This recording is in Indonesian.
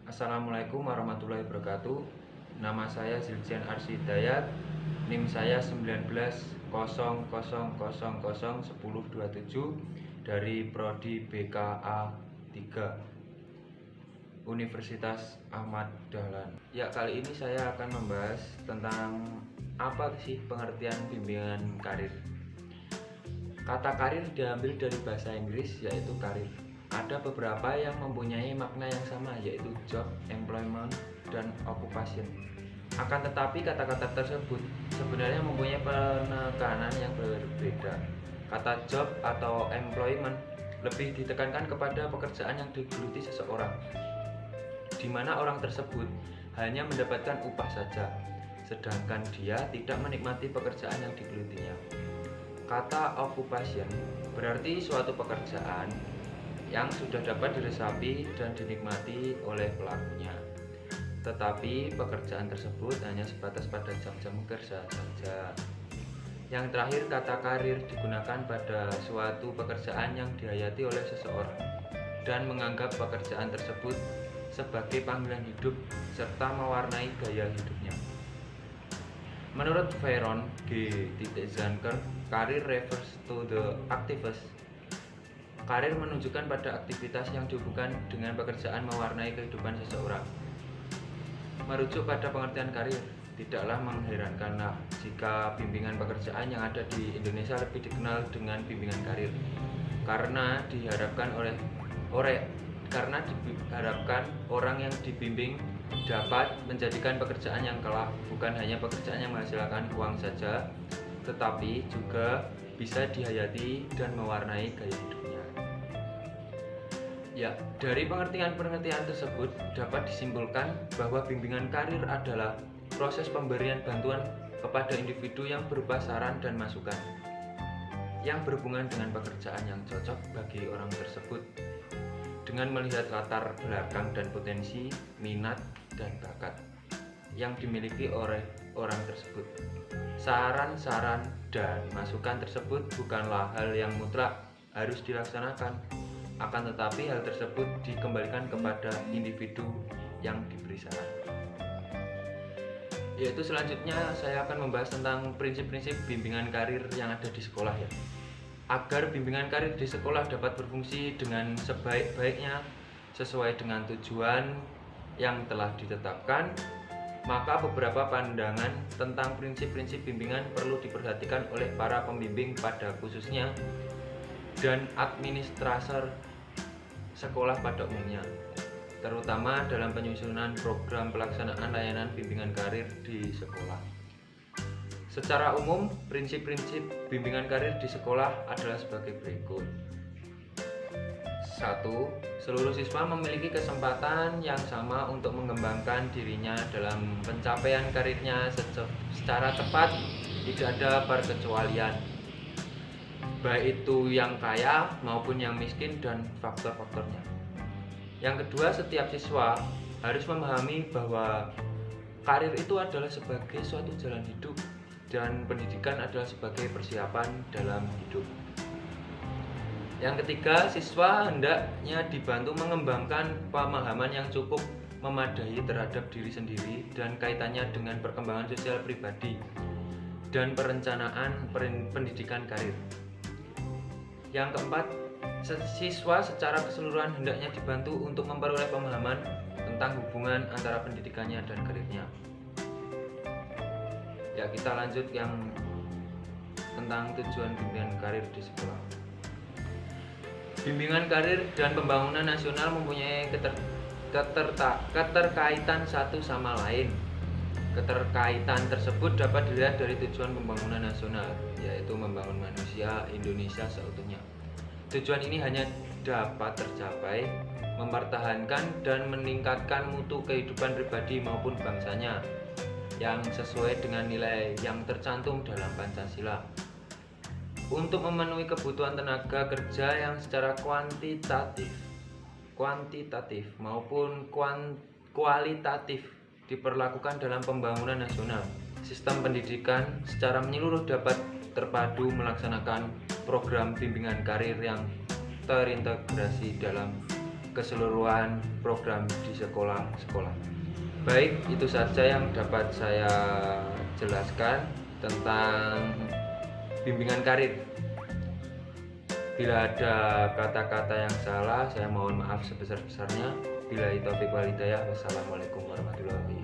Assalamualaikum warahmatullahi wabarakatuh. Nama saya Zilzian Arsy Hidayat. NIM saya 1900001027 dari Prodi BKA 3 Universitas Ahmad Dahlan. Ya, kali ini saya akan membahas tentang apa sih pengertian bimbingan karir. Kata karir diambil dari bahasa Inggris yaitu karir. Ada beberapa yang mempunyai makna yang sama yaitu job, employment, dan occupation. Akan tetapi kata-kata tersebut sebenarnya mempunyai penekanan yang berbeda. Kata job atau employment lebih ditekankan kepada pekerjaan yang digeluti seseorang, di mana orang tersebut hanya mendapatkan upah saja, sedangkan dia tidak menikmati pekerjaan yang digelutinya. Kata occupation berarti suatu pekerjaan yang sudah dapat diresapi dan dinikmati oleh pelakunya, tetapi pekerjaan tersebut hanya sebatas pada jam-jam kerja saja. Yang terakhir, kata karir digunakan pada suatu pekerjaan yang dihayati oleh seseorang dan menganggap pekerjaan tersebut sebagai panggilan hidup serta mewarnai gaya hidupnya. Menurut Veron G. Zanker, karir refers to the activist. Karir menunjukkan pada aktivitas yang dihubungkan dengan pekerjaan mewarnai kehidupan seseorang. Merujuk pada pengertian karir, tidaklah mengherankanlah jika bimbingan pekerjaan yang ada di Indonesia lebih dikenal dengan bimbingan karir, karena diharapkan orang yang dibimbing dapat menjadikan pekerjaan yang kelak bukan hanya pekerjaan yang menghasilkan uang saja, tetapi juga bisa dihayati dan mewarnai gaya hidupnya. Ya, dari pengertian-pengertian tersebut dapat disimpulkan bahwa bimbingan karir adalah proses pemberian bantuan kepada individu yang berupa saran dan masukan yang berhubungan dengan pekerjaan yang cocok bagi orang tersebut, dengan melihat latar belakang dan potensi, minat, dan bakat yang dimiliki oleh orang tersebut. Saran-saran dan masukan tersebut bukanlah hal yang mutlak harus dilaksanakan, akan tetapi hal tersebut dikembalikan kepada individu yang diberi saran. Yaitu selanjutnya saya akan membahas tentang prinsip-prinsip bimbingan karir yang ada di sekolah ya. Agar bimbingan karir di sekolah dapat berfungsi dengan sebaik-baiknya sesuai dengan tujuan yang telah ditetapkan, maka beberapa pandangan tentang prinsip-prinsip bimbingan perlu diperhatikan oleh para pembimbing pada khususnya dan administrator sekolah pada umumnya, terutama dalam penyusunan program pelaksanaan layanan bimbingan karir di sekolah. Secara umum, prinsip-prinsip bimbingan karir di sekolah adalah sebagai berikut. 1. Seluruh siswa memiliki kesempatan yang sama untuk mengembangkan dirinya dalam pencapaian karirnya secara tepat, tidak ada perkecualian, baik itu yang kaya maupun yang miskin dan faktor-faktornya. Yang kedua, setiap siswa harus memahami bahwa karir itu adalah sebagai suatu jalan hidup dan pendidikan adalah sebagai persiapan dalam hidup. Yang ketiga, siswa hendaknya dibantu mengembangkan pemahaman yang cukup memadai terhadap diri sendiri dan kaitannya dengan perkembangan sosial pribadi dan perencanaan pendidikan karir. Yang keempat, siswa secara keseluruhan hendaknya dibantu untuk memperoleh pemahaman tentang hubungan antara pendidikannya dan karirnya. Ya, kita lanjut yang tentang tujuan bimbingan karir di sekolah. Bimbingan karir dan pembangunan nasional mempunyai keterkaitan satu sama lain. Keterkaitan tersebut dapat dilihat dari tujuan pembangunan nasional, yaitu membangun manusia Indonesia seutuhnya. Tujuan ini hanya dapat tercapai mempertahankan dan meningkatkan mutu kehidupan pribadi maupun bangsanya yang sesuai dengan nilai yang tercantum dalam Pancasila, untuk memenuhi kebutuhan tenaga kerja yang secara kuantitatif maupun kualitatif diperlakukan dalam pembangunan nasional. Sistem pendidikan secara menyeluruh dapat terpadu melaksanakan program bimbingan karir yang terintegrasi dalam keseluruhan program di sekolah-sekolah. Baik, itu saja yang dapat saya jelaskan tentang bimbingan karir. Bila ada kata-kata yang salah, saya mohon maaf sebesar-besarnya. Bila itu taufiq wal hidayah. Wassalamualaikum warahmatullahi wabarakatuh.